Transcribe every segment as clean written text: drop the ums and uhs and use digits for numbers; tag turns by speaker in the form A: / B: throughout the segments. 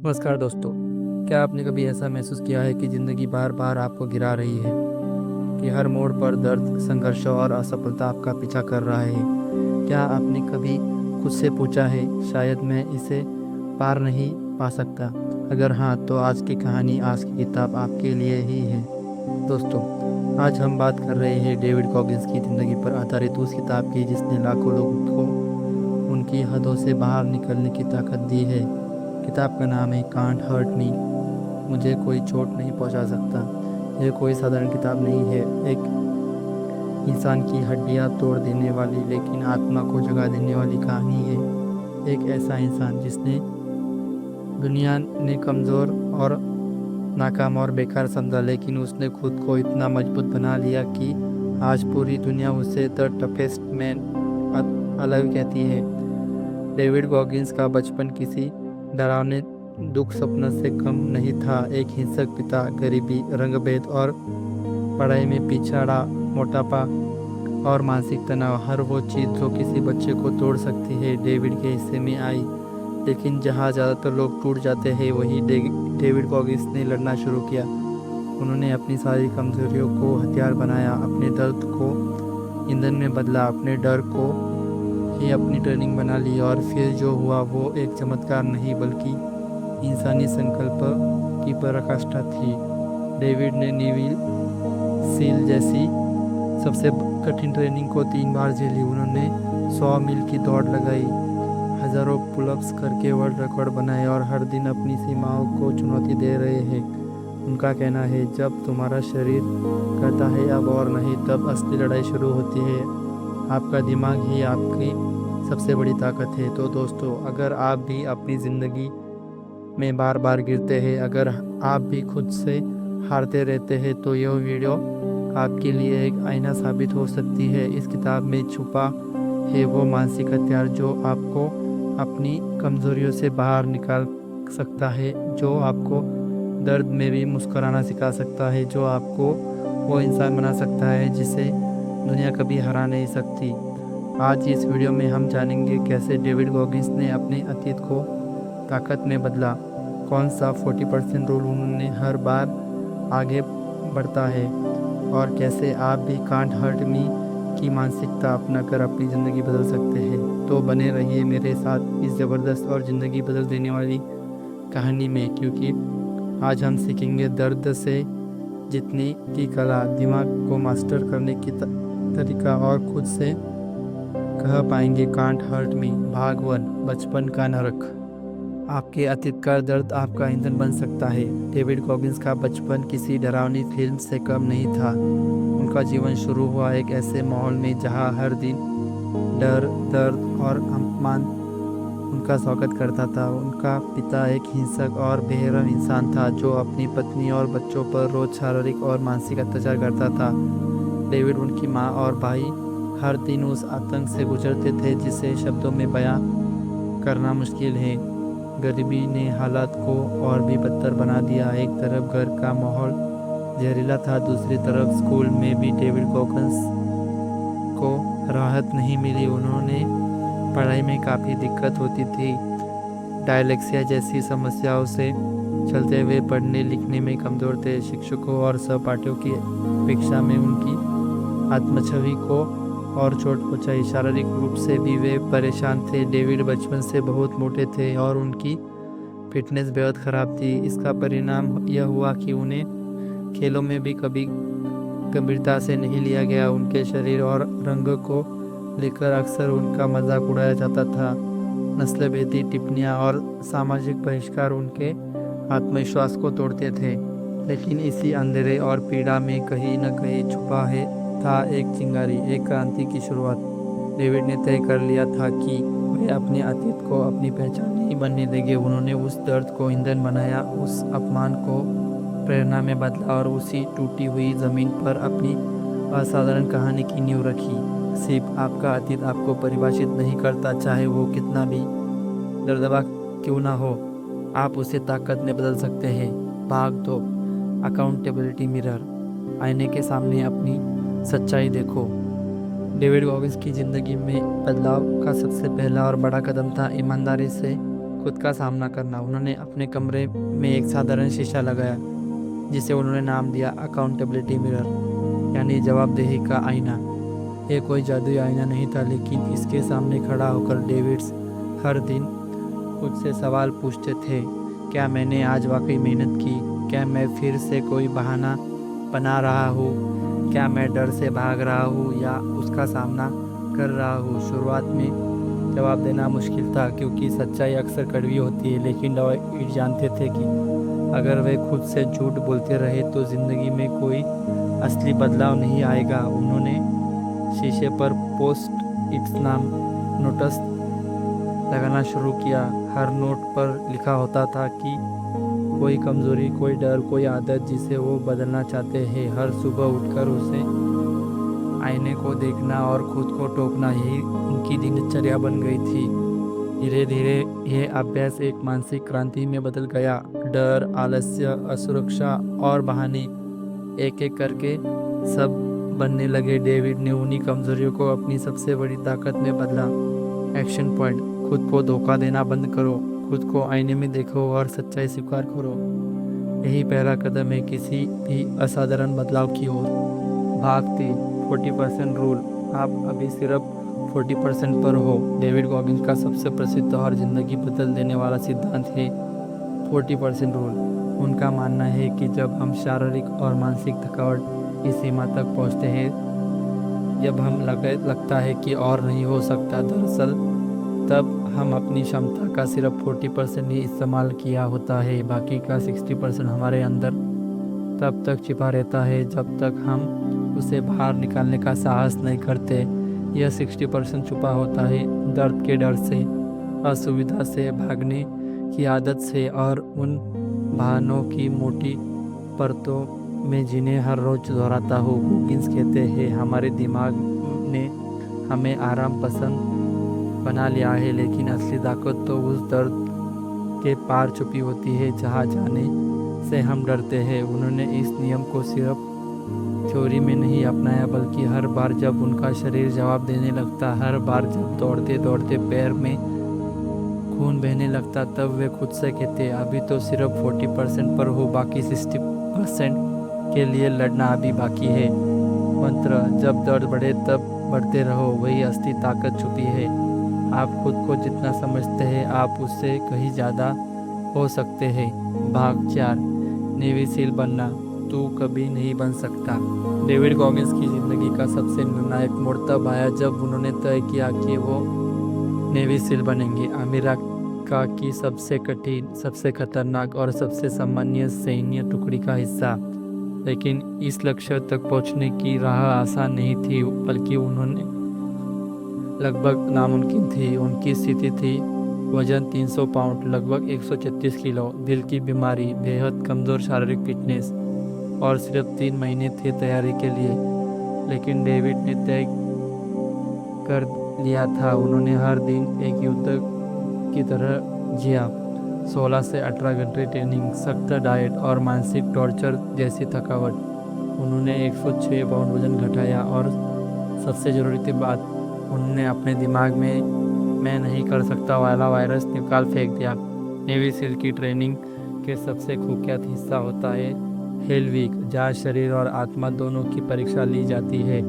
A: नमस्कार दोस्तों। क्या आपने कभी ऐसा महसूस किया है कि ज़िंदगी बार बार आपको गिरा रही है, कि हर मोड़ पर दर्द, संघर्ष और असफलता आपका पीछा कर रहा है? क्या आपने कभी खुद से पूछा है, शायद मैं इसे पार नहीं पा सकता? अगर हाँ, तो आज की कहानी, आज की किताब आपके लिए ही है। दोस्तों, आज हम बात कर रहे हैं डेविड कॉगिंस की ज़िंदगी पर आधारित उस किताब की जिसने लाखों लोगों को उनकी हदों से बाहर निकलने की ताकत दी है। किताब का नाम है कांट हर्ट मी, मुझे कोई चोट नहीं पहुंचा सकता। यह कोई साधारण किताब नहीं है, एक इंसान की हड्डियां तोड़ देने वाली लेकिन आत्मा को जगा देने वाली कहानी है। एक ऐसा इंसान जिसने दुनिया ने कमज़ोर और नाकाम और बेकार समझा, लेकिन उसने खुद को इतना मजबूत बना लिया कि आज पूरी दुनिया उसे द टफेस्ट मैन अलग कहती है। डेविड गॉगिंस का बचपन किसी डरावने दुख सपने से कम नहीं था। एक हिंसक पिता, गरीबी, रंगभेद और पढ़ाई में पिछड़ा, मोटापा और मानसिक तनाव, हर वो चीज़ जो किसी बच्चे को तोड़ सकती है, डेविड के हिस्से में आई। लेकिन जहाँ ज़्यादातर लोग टूट जाते हैं, वही डेविड गॉगिंस ने लड़ना शुरू किया। उन्होंने अपनी सारी कमजोरियों को हथियार बनाया, अपने दर्द को ईंधन में बदला, अपने डर को ही अपनी ट्रेनिंग बना ली, और फिर जो हुआ वो एक चमत्कार नहीं बल्कि इंसानी संकल्प की पराकाष्ठा थी। डेविड ने नेवी सील जैसी सबसे कठिन ट्रेनिंग को 3 बार झेली। उन्होंने 100 मील की दौड़ लगाई, हजारों पुलअप्स करके वर्ल्ड रिकॉर्ड बनाए और हर दिन अपनी सीमाओं को चुनौती दे रहे हैं। उनका कहना है, जब तुम्हारा शरीर कहता है अब और नहीं, तब असली लड़ाई शुरू होती है। आपका दिमाग ही आपकी सबसे बड़ी ताकत है। तो दोस्तों, अगर आप भी अपनी ज़िंदगी में बार बार गिरते हैं, अगर आप भी खुद से हारते रहते हैं, तो यह वीडियो आपके लिए एक आईना साबित हो सकती है। इस किताब में छुपा है वो मानसिक हथियार जो आपको अपनी कमजोरियों से बाहर निकाल सकता है, जो आपको दर्द में भी मुस्कुराना सिखा सकता है, जो आपको वो इंसान बना सकता है जिसे दुनिया कभी हरा नहीं सकती। आज इस वीडियो में हम जानेंगे कैसे डेविड गॉगिंस ने अपने अतीत को ताकत में बदला, कौन सा 40% रूल उन्होंने हर बार आगे बढ़ता है, और कैसे आप भी कांट हर्ट मी की मानसिकता अपनाकर अपनी ज़िंदगी बदल सकते हैं। तो बने रहिए मेरे साथ इस ज़बरदस्त और ज़िंदगी बदल देने वाली कहानी में, क्योंकि आज हम सीखेंगे दर्द से जीतने की कला, दिमाग को मास्टर करने की तरीका, और खुद से कह पाएंगे कांट हर्ट मी। भाग 1, बचपन का नरक। आपके अतीत का दर्द आपका ईंधन बन सकता है। डेविड गॉगिंस का बचपन किसी डरावनी फिल्म से कम नहीं था। उनका जीवन शुरू हुआ एक ऐसे माहौल में जहां हर दिन डर, दर्द और अपमान उनका स्वागत करता था। उनका पिता एक हिंसक और बेरहम इंसान था जो अपनी पत्नी और बच्चों पर रोज शारीरिक और मानसिक अत्याचार करता था। डेविड, उनकी माँ और भाई हर दिन उस आतंक से गुजरते थे जिसे शब्दों में बयां करना मुश्किल है। गरीबी ने हालात को और भी बदतर बना दिया। एक तरफ घर का माहौल जहरीला था, दूसरी तरफ स्कूल में भी डेविड गॉगिंस को राहत नहीं मिली। उन्होंने पढ़ाई में काफ़ी दिक्कत होती थी। डायलेक्सिया जैसी समस्याओं से चलते हुए पढ़ने लिखने में कमज़ोर थे। शिक्षकों और सहपाठियों की अपेक्षा में उनकी आत्मछवि को और चोट पहुंचाई। शारीरिक रूप से भी वे परेशान थे। डेविड बचपन से बहुत मोटे थे और उनकी फिटनेस बेहद ख़राब थी। इसका परिणाम यह हुआ कि उन्हें खेलों में भी कभी गंभीरता से नहीं लिया गया। उनके शरीर और रंग को लेकर अक्सर उनका मजाक उड़ाया जाता था। नस्लभेदी टिप्पणियाँ और सामाजिक बहिष्कार उनके आत्मविश्वास को तोड़ते थे। लेकिन इसी अंधेरे और पीड़ा में कहीं न कहीं छुपा है था एक चिंगारी, एक क्रांति की शुरुआत। डेविड ने तय कर लिया था कि वे अपने अतीत को अपनी पहचान नहीं बनने देंगे। उन्होंने उस दर्द को ईंधन बनाया, उस अपमान को प्रेरणा में बदला और उसी टूटी हुई ज़मीन पर अपनी असाधारण कहानी की नींव रखी। सिर्फ आपका अतीत आपको परिभाषित नहीं करता, चाहे वो कितना भी दर्दनाक क्यों ना हो, आप उसे ताकत में बदल सकते हैं। भाग 2, अकाउंटेबिलिटी मिरर। आईने के सामने अपनी सच्चाई देखो। डेविड गॉगिंस की ज़िंदगी में बदलाव का सबसे पहला और बड़ा कदम था ईमानदारी से खुद का सामना करना। उन्होंने अपने कमरे में एक साधारण शीशा लगाया जिसे उन्होंने नाम दिया अकाउंटेबिलिटी मिरर, यानी जवाबदेही का आईना। ये कोई जादुई आईना नहीं था, लेकिन इसके सामने खड़ा होकर डेविड्स हर दिन खुद से सवाल पूछते थे, क्या मैंने आज वाकई मेहनत की? क्या मैं फिर से कोई बहाना बना रहा हूँ? क्या मैं डर से भाग रहा हूँ या उसका सामना कर रहा हूँ? शुरुआत में जवाब देना मुश्किल था, क्योंकि सच्चाई अक्सर कड़वी होती है, लेकिन डेविड जानते थे कि अगर वे खुद से झूठ बोलते रहे तो ज़िंदगी में कोई असली बदलाव नहीं आएगा। उन्होंने शीशे पर पोस्ट इट्स नाम नोटिस लगाना शुरू किया। हर नोट पर लिखा होता था कि कोई कमज़ोरी, कोई डर, कोई आदत जिसे वो बदलना चाहते हैं। हर सुबह उठकर उसे आईने को देखना और खुद को टोकना, यही उनकी दिनचर्या बन गई थी। धीरे धीरे यह अभ्यास एक मानसिक क्रांति में बदल गया। डर, आलस्य, असुरक्षा और बहाने एक एक करके सब बनने लगे। डेविड ने उन्हीं कमजोरियों को अपनी सबसे बड़ी ताकत में बदला। एक्शन पॉइंट: खुद को धोखा देना बंद करो, खुद को आईने में देखो और सच्चाई स्वीकार करो। यही पहला कदम है किसी भी असाधारण बदलाव की ओर। भाग 3, 40% रूल। आप अभी सिर्फ 40% पर हो। डेविड गॉगिंस का सबसे प्रसिद्ध और ज़िंदगी बदल देने वाला सिद्धांत है 40% रूल। उनका मानना है कि जब हम शारीरिक और मानसिक थकावट की सीमा तक पहुंचते हैं, जब हम लगता है कि और नहीं हो सकता, दरअसल तब हम अपनी क्षमता का सिर्फ 40% ही इस्तेमाल किया होता है। बाकी का 60% हमारे अंदर तब तक छिपा रहता है जब तक हम उसे बाहर निकालने का साहस नहीं करते। यह 60% छुपा होता है दर्द के डर से, असुविधा से, भागने की आदत से और उन बहानों की मोटी परतों में जिन्हें हर रोज दोहराता हूँ। गॉगिंस कहते हैं हमारे दिमाग ने हमें आराम पसंद बना लिया है, लेकिन असली ताकत तो उस दर्द के पार छुपी होती है जहाँ जाने से हम डरते हैं। उन्होंने इस नियम को सिर्फ थ्योरी में नहीं अपनाया, बल्कि हर बार जब उनका शरीर जवाब देने लगता, हर बार जब दौड़ते दौड़ते पैर में खून बहने लगता, तब वे खुद से कहते अभी तो सिर्फ 40% पर हो, बाकी 60% के लिए लड़ना अभी बाकी है। मंत्र: जब दर्द बढ़े तब बढ़ते रहो, वही असली ताकत छुपी है। आप खुद को जितना समझते हैं आप उससे कहीं ज़्यादा हो सकते हैं। भाग 4, नेवी सील बनना। तू कभी नहीं बन सकता। डेविड गॉगिंस की ज़िंदगी का सबसे निर्णायक मोड़ तब आया जब उन्होंने तय किया कि वो नेवी सील बनेंगे, अमेरिका की सबसे कठिन, सबसे खतरनाक और सबसे सम्मानीय सैन्य टुकड़ी का हिस्सा। लेकिन इस लक्ष्य तक पहुंचने की राह आसान नहीं थी, बल्कि उन्होंने लगभग नामुमकिन थी। उनकी स्थिति थी वजन 300 पाउंड, लगभग 136 किलो, दिल की बीमारी, बेहद कमज़ोर शारीरिक फिटनेस और सिर्फ 3 महीने थे तैयारी के लिए। लेकिन डेविड ने तय कर लिया था। उन्होंने हर दिन एक युद्ध की तरह जिया। 16 से 18 घंटे ट्रेनिंग, सख्त डाइट और मानसिक टॉर्चर जैसी थकावट। उन्होंने 106 पाउंड वजन घटाया और सबसे ज़रूरी थी बात, उन्होंने अपने दिमाग में मैं नहीं कर सकता वाला वायरस निकाल फेंक दिया। नेवी सील की ट्रेनिंग के सबसे कुख्यात हिस्सा होता है हेल वीक, जहाँ शरीर और आत्मा दोनों की परीक्षा ली जाती है।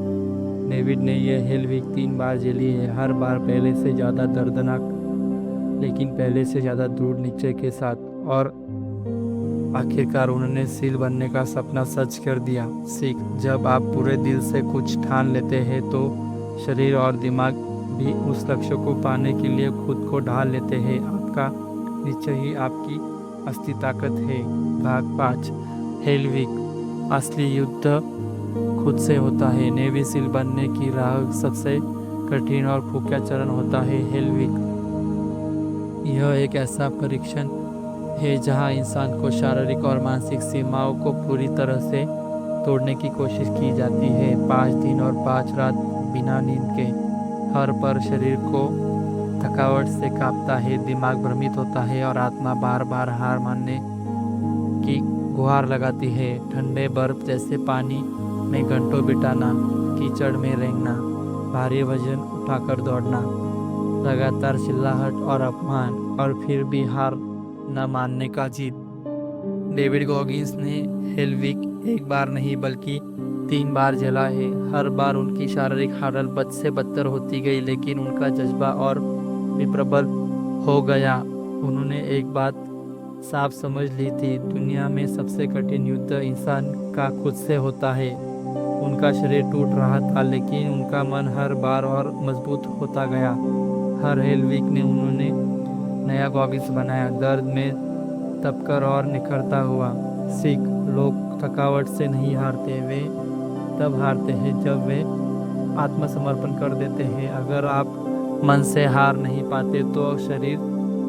A: डेविड ने यह हेल वीक 3 बार झेली है, हर बार पहले से ज़्यादा दर्दनाक, लेकिन पहले से ज़्यादा दृढ़ निश्चय के साथ। और आखिरकार उन्होंने सील बनने का सपना सच कर दिया। सीख: जब आप पूरे दिल से कुछ ठान लेते हैं तो शरीर और दिमाग भी उस लक्ष्य को पाने के लिए खुद को ढाल लेते हैं। आपका निश्चय ही आपकी असली ताकत है। भाग 5, हेल वीक। असली युद्ध खुद से होता है। नेवी सील बनने की राह सबसे कठिन और कुख्यात चरण होता है हेल वीक। यह एक ऐसा परीक्षण है जहां इंसान को शारीरिक और मानसिक सीमाओं को पूरी तरह से तोड़ने की कोशिश की जाती है। 5 दिन और 5 रात बिना नींद के, हर पर शरीर को थकावट से कांपता है, दिमाग भ्रमित होता है और आत्मा बार बार हार मानने की गुहार लगाती है। ठंडे बर्फ जैसे पानी में घंटों बिताना, कीचड़ में रेंगना, भारी वजन उठाकर दौड़ना, लगातार चिल्लाहट और अपमान, और फिर भी हार न मानने का जीत। डेविड गॉगिंस ने हेलविक एक बार नहीं बल्कि 3 बार झेला है। हर बार उनकी शारीरिक हालत बद से बदतर होती गई, लेकिन उनका जज्बा और भी प्रबल हो गया। उन्होंने एक बात साफ समझ ली थी, दुनिया में सबसे कठिन युद्ध इंसान का खुद से होता है। उनका शरीर टूट रहा था, लेकिन उनका मन हर बार और मजबूत होता गया। हर हेलविक ने उन्होंने नया गॉगिंस बनाया, दर्द में तपकर और निखरता हुआ। सीख, लोग थकावट से नहीं हारते, वे तब हारते हैं जब वे आत्मसमर्पण कर देते हैं। अगर आप मन से हार नहीं पाते तो शरीर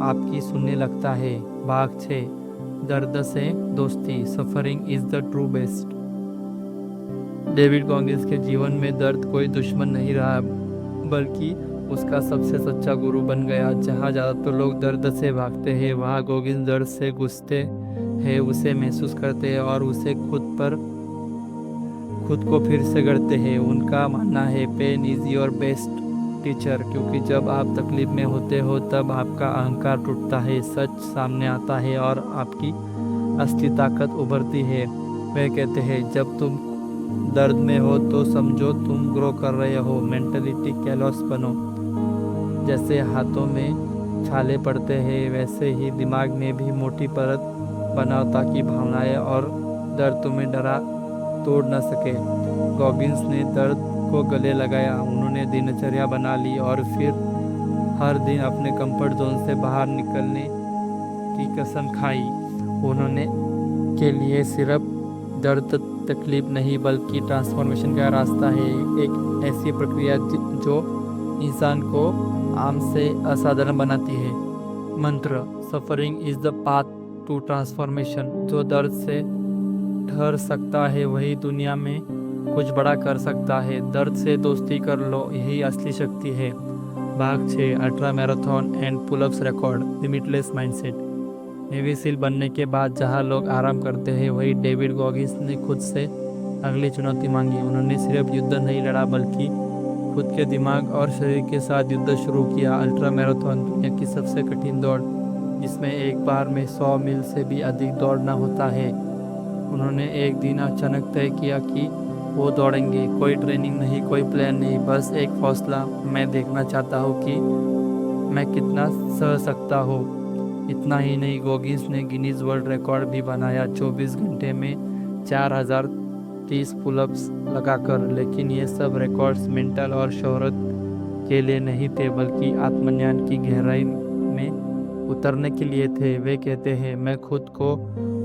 A: आपकी सुनने लगता है। भाग 6, दर्द से दोस्ती, suffering is the true best. David Goggins के जीवन में दर्द कोई दुश्मन नहीं रहा, बल्कि उसका सबसे सच्चा गुरु बन गया। जहाँ ज़्यादातर लोग दर्द से भागते हैं, वहाँ गॉगिंस दर्द से घुसते हैं, उसे महसूस करते हैं और उसे खुद को फिर से गढ़ते हैं। उनका मानना है, pain is your best teacher, क्योंकि जब आप तकलीफ में होते हो तब आपका अहंकार टूटता है, सच सामने आता है और आपकी असली ताकत उभरती है। वे कहते हैं, जब तुम दर्द में हो तो समझो तुम ग्रो कर रहे हो। मेंटलिटी कैलोस बनो। जैसे हाथों में छाले पड़ते हैं, वैसे ही दिमाग में भी मोटी परत बनाओ, ताकि भावनाएं और दर्द तुम्हें डरा तोड़ न सके। गॉगिंस ने दर्द को गले लगाया, उन्होंने दिनचर्या बना ली और फिर हर दिन अपने कंफर्ट जोन से बाहर निकलने की कसम खाई। उन्होंने के लिए सिर्फ दर्द तकलीफ नहीं, बल्कि ट्रांसफॉर्मेशन का रास्ता है, एक ऐसी प्रक्रिया जो इंसान को आम से असाधारण बनाती है। मंत्र, suffering is the path to transformation. जो दर्द से ठहर सकता है वही दुनिया में कुछ बड़ा कर सकता है। दर्द से दोस्ती कर लो, यही असली शक्ति है। भाग 6, ultra marathon and pullups record, limitless mindset. Navy seal बनने के बाद जहां लोग आराम करते हैं, वही डेविड गॉगिंस ने खुद से अगली चुनौती मांगी। उन्होंने सिर्फ युद्ध नहीं लड़ा, बल्कि खुद के दिमाग और शरीर के साथ युद्ध शुरू किया। अल्ट्रा मैराथन दुनिया की सबसे कठिन दौड़, जिसमें एक बार में 100 मील से भी अधिक दौड़ना होता है। उन्होंने एक दिन अचानक तय किया कि वो दौड़ेंगे। कोई ट्रेनिंग नहीं, कोई प्लान नहीं, बस एक हौसला। मैं देखना चाहता हूँ कि मैं कितना सह सकता हूँ। इतना ही नहीं, गॉगिंस ने गिनीज वर्ल्ड रिकॉर्ड भी बनाया, 24 घंटे में 4030 पुलअप्स लगाकर। लेकिन ये सब रिकॉर्ड्स मेंटल और शोहरत के लिए नहीं थे, बल्कि आत्मज्ञान की गहराई में उतरने के लिए थे। वे कहते हैं, मैं खुद को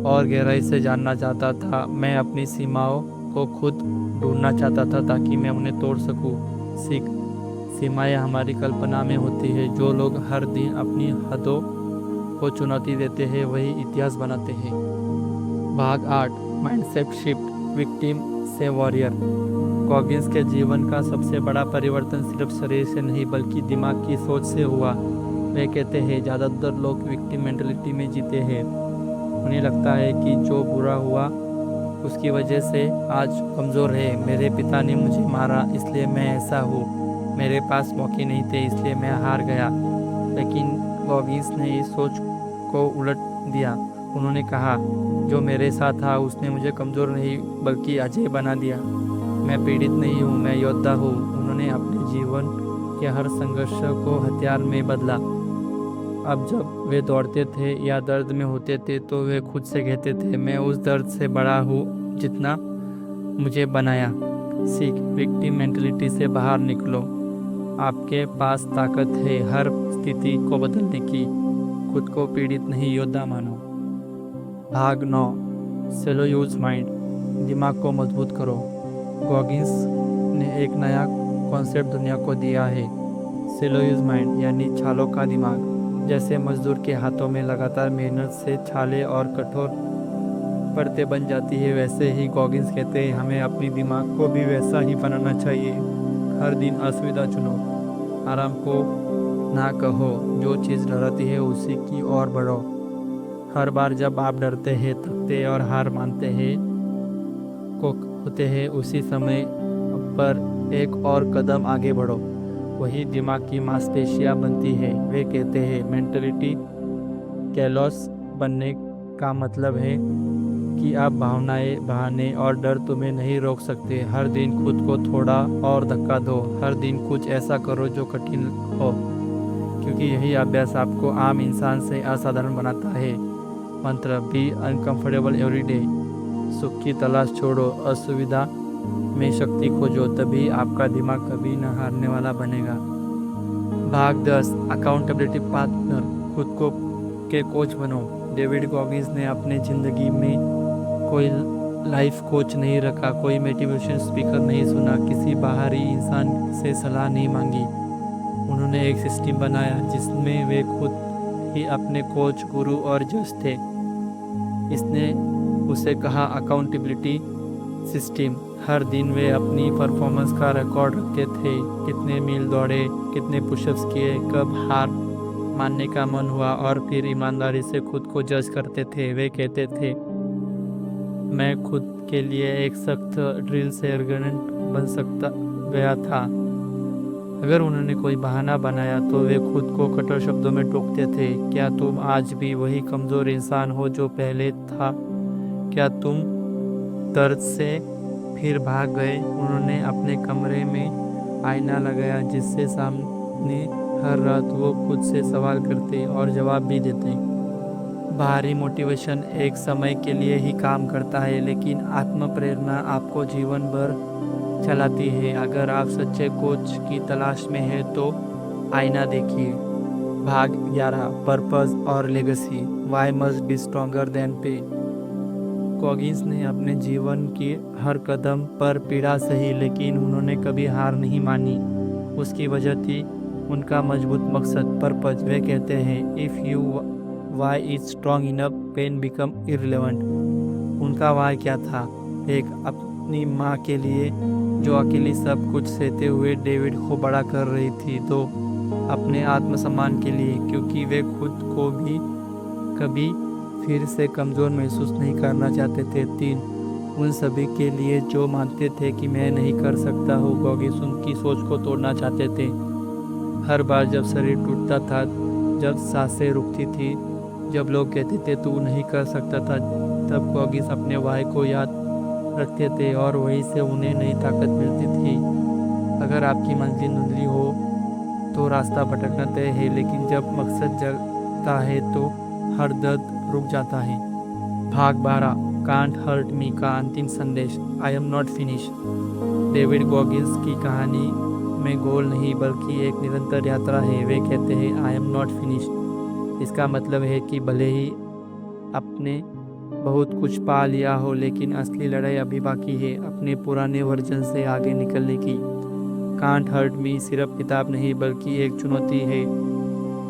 A: और गहराई से जानना चाहता था। मैं अपनी सीमाओं को खुद ढूंढना चाहता था, ताकि मैं उन्हें तोड़ सकूं। सीख, सीमाएं हमारी कल्पना में होती है। जो लोग हर दिन अपनी हदों को चुनौती देते हैं, वही इतिहास बनाते हैं। भाग 8, माइंडसेट शिफ्ट, विक्टिम से वॉरियर। गॉगिंस के जीवन का सबसे बड़ा परिवर्तन सिर्फ शरीर से नहीं, बल्कि दिमाग की सोच से हुआ। वे कहते हैं, ज़्यादातर लोग विक्टिम मेंटलिटी में जीते हैं। उन्हें लगता है कि जो बुरा हुआ उसकी वजह से आज कमज़ोर है। मेरे पिता ने मुझे मारा, इसलिए मैं ऐसा हूँ। मेरे पास मौके नहीं थे, इसलिए मैं हार गया। लेकिन गॉगिंस ने इस सोच को उलट दिया। उन्होंने कहा, जो मेरे साथ था उसने मुझे कमज़ोर नहीं बल्कि अजय बना दिया। मैं पीड़ित नहीं हूँ, मैं योद्धा हूँ। उन्होंने अपने जीवन के हर संघर्ष को हथियार में बदला। अब जब वे दौड़ते थे या दर्द में होते थे, तो वे खुद से कहते थे, मैं उस दर्द से बड़ा हूँ जितना मुझे बनाया। सीख, विक्टिम मेंटलिटी से बाहर निकलो। आपके पास ताकत है हर स्थिति को बदलने की। खुद को पीड़ित नहीं, योद्धा मानो। भाग 9, सेलो यूज माइंड, दिमाग को मजबूत करो। गॉगिंस ने एक नया कॉन्सेप्ट दुनिया को दिया है, सेलो यूज माइंड, यानी छालों का दिमाग। जैसे मजदूर के हाथों में लगातार मेहनत से छाले और कठोर परतें बन जाती है, वैसे ही गॉगिंस कहते हैं, हमें अपनी दिमाग को भी वैसा ही बनाना चाहिए। हर दिन असुविधा चुनो, आराम को ना कहो, जो चीज़ डराती है उसी की ओर बढ़ो। हर बार जब आप डरते हैं, थकते और हार मानते हैं को होते हैं, उसी समय पर एक और कदम आगे बढ़ो। वही दिमाग की मांसपेशियां बनती है। वे कहते हैं मेंटलिटी कैलोस बनने का मतलब है कि आप भावनाएं, बहाने और डर तुम्हें नहीं रोक सकते। हर दिन खुद को थोड़ा और धक्का दो, हर दिन कुछ ऐसा करो जो कठिन हो, क्योंकि यही अभ्यास आपको आम इंसान से असाधारण बनाता है। मंत्र, बी अनकंफर्टेबल एवरीडे। सुख की तलाश छोड़ो, असुविधा में शक्ति खोजो, तभी आपका दिमाग कभी न हारने वाला बनेगा। भाग 10, अकाउंटेबिलिटी पार्टनर। खुद को के कोच बनो। डेविड गॉगिंस ने अपने ज़िंदगी में कोई लाइफ कोच नहीं रखा, कोई मोटिवेशन स्पीकर नहीं सुना, किसी बाहरी इंसान से सलाह नहीं मांगी। उन्होंने एक सिस्टम बनाया जिसमें वे खुद ही अपने कोच, गुरु और जज थे। इसने उसे कहा अकाउंटेबिलिटी सिस्टम। हर दिन वे अपनी परफॉर्मेंस का रिकॉर्ड रखते थे, कितने मील दौड़े, कितने पुशअप्स किए, कब हार मानने का मन हुआ, और फिर ईमानदारी से खुद को जज करते थे। वे कहते थे, मैं खुद के लिए एक सख्त ड्रिल से अर्गुमेंट बन सकता गया था। अगर उन्होंने कोई बहाना बनाया तो वे खुद को कठोर शब्दों में टोकते थे। क्या तुम आज भी वही कमज़ोर इंसान हो जो पहले था? क्या तुम दर्द से फिर भाग गए? उन्होंने अपने कमरे में आईना लगाया जिससे सामने हर रात वो खुद से सवाल करते और जवाब भी देते। बाहरी मोटिवेशन एक समय के लिए ही काम करता है, लेकिन आत्म प्रेरणा आपको जीवन भर चलाती है। अगर आप सच्चे कोच की तलाश में हैं तो आईना देखिए। भाग 11, पर्पस और legacy. Why must be stronger than pain. Goggins ने अपने जीवन की हर कदम पर पीड़ा सही, लेकिन उन्होंने कभी हार नहीं मानी। उसकी वजह थी उनका मजबूत मकसद, पर्पस। वे कहते हैं, if you why is strong enough, pain become irrelevant. उनका वाई क्या था? एक, अपनी माँ के लिए जो अकेली सब कुछ सहते हुए डेविड को बड़ा कर रही थी। 2, अपने आत्मसम्मान के लिए, क्योंकि वे खुद को भी कभी फिर से कमज़ोर महसूस नहीं करना चाहते थे। 3, उन सभी के लिए जो मानते थे कि मैं नहीं कर सकता हूँ। गॉगिंस उनकी सोच को तोड़ना चाहते थे। हर बार जब शरीर टूटता था, जब सांसें रुकती थी, जब लोग कहते थे तू नहीं कर सकता था, तब गॉगिंस अपने वाई को याद रखते थे और वहीं से उन्हें नई ताकत मिलती थी। अगर आपकी मंजिल धुंधली हो तो रास्ता भटकना तय है, लेकिन जब मकसद जगता है तो हर दर्द रुक जाता है। भाग 12, कांट हर्ट मी का अंतिम संदेश। I am not finish. David Goggins की कहानी में गोल नहीं बल्कि एक निरंतर यात्रा है। वे कहते हैं, आई एम नॉट फिनिश। इसका मतलब है कि भले ही आपने बहुत कुछ पा लिया हो, लेकिन असली लड़ाई अभी बाकी है, अपने पुराने वर्जन से आगे निकलने की। कांट हर्ट मी सिर्फ किताब नहीं बल्कि एक चुनौती है।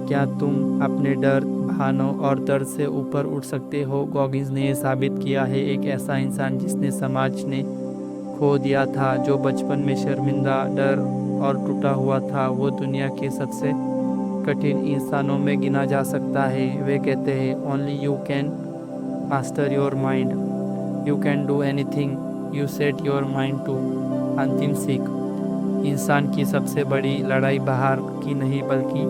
A: क्या तुम अपने डर, बहानों और दर्द से ऊपर उठ सकते हो? गॉगिंस ने साबित किया है। एक ऐसा इंसान जिसने समाज ने खो दिया था, जो बचपन में शर्मिंदा, डर और टूटा हुआ था, वो दुनिया के सबसे कठिन इंसानों में गिना जा सकता है। वे कहते हैं, only you can master your mind, you can do anything you set your mind to. अंतिम सीख, इंसान की सबसे बड़ी लड़ाई बाहर की नहीं बल्कि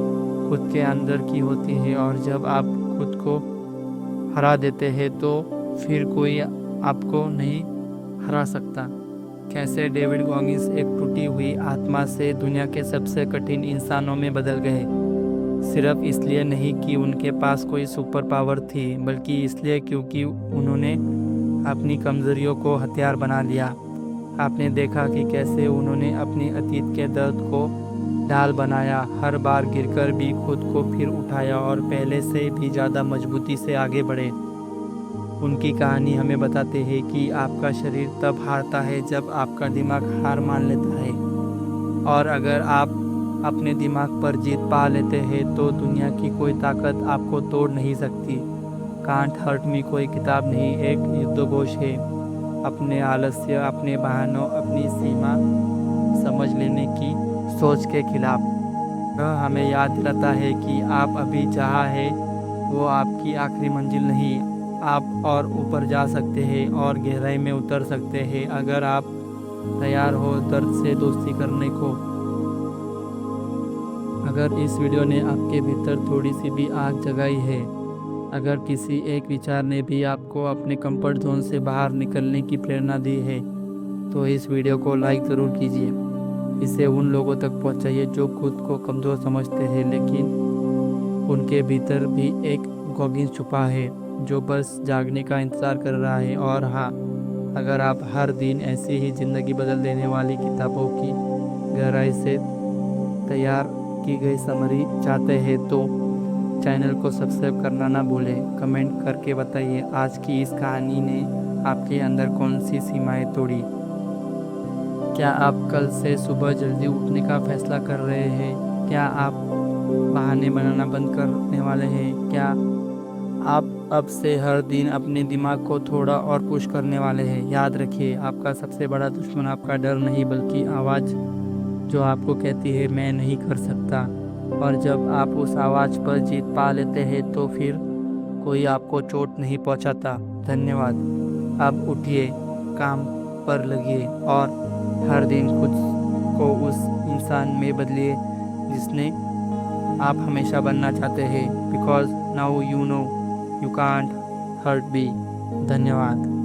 A: खुद के अंदर की होती है, और जब आप खुद को हरा देते हैं तो फिर कोई आपको नहीं हरा सकता। कैसे डेविड गॉगिंस एक टूटी हुई आत्मा से दुनिया के सबसे कठिन इंसानों में बदल गए, सिर्फ इसलिए नहीं कि उनके पास कोई सुपर पावर थी, बल्कि इसलिए क्योंकि उन्होंने अपनी कमजोरियों को हथियार बना लिया। आपने देखा कि कैसे उन्होंने अपने अतीत के दर्द को ढाल बनाया, हर बार गिरकर भी खुद को फिर उठाया और पहले से भी ज़्यादा मजबूती से आगे बढ़े। उनकी कहानी हमें बताते हैं कि आपका शरीर तब हारता है जब आपका दिमाग हार मान लेता है, और अगर आप अपने दिमाग पर जीत पा लेते हैं तो दुनिया की कोई ताकत आपको तोड़ नहीं सकती। कांट हर्ट मी कोई किताब नहीं, एक युद्धघोष है, अपने आलस्य, अपने बहानों, अपनी सीमा समझ लेने की सोच के खिलाफ। यह हमें याद दिलाता है कि आप अभी जहाँ है वो आपकी आखिरी मंजिल नहीं, आप और ऊपर जा सकते हैं और गहराई में उतर सकते हैं, अगर आप तैयार हो दर्द से दोस्ती करने को। अगर इस वीडियो ने आपके भीतर थोड़ी सी भी आग जगाई है, अगर किसी एक विचार ने भी आपको अपने कंफर्ट जोन से बाहर निकलने की प्रेरणा दी है, तो इस वीडियो को लाइक ज़रूर कीजिए। इसे उन लोगों तक पहुंचाइए जो खुद को कमज़ोर समझते हैं, लेकिन उनके भीतर भी एक गॉगिंस छुपा है जो बस जागने का इंतज़ार कर रहा है। और हाँ, अगर आप हर दिन ऐसी ही ज़िंदगी बदल देने वाली किताबों की गहराई से तैयार की गई समरी चाहते हैं, तो चैनल को सब्सक्राइब करना ना भूलें। कमेंट करके बताइए आज की इस कहानी ने आपके अंदर कौन सी सीमाएं तोड़ी। क्या आप कल से सुबह जल्दी उठने का फैसला कर रहे हैं? क्या आप बहाने बनाना बंद करने वाले हैं? क्या आप अब से हर दिन अपने दिमाग को थोड़ा और पुश करने वाले हैं? याद रखिए, आपका सबसे बड़ा दुश्मन आपका डर नहीं, बल्कि आवाज़ जो आपको कहती है मैं नहीं कर सकता। और जब आप उस आवाज़ पर जीत पा लेते हैं तो फिर कोई आपको चोट नहीं पहुंचाता। धन्यवाद। अब उठिए, काम पर लगिए और हर दिन खुद को उस इंसान में बदलिए जिसने आप हमेशा बनना चाहते हैं। Because now you know you can't hurt be. धन्यवाद।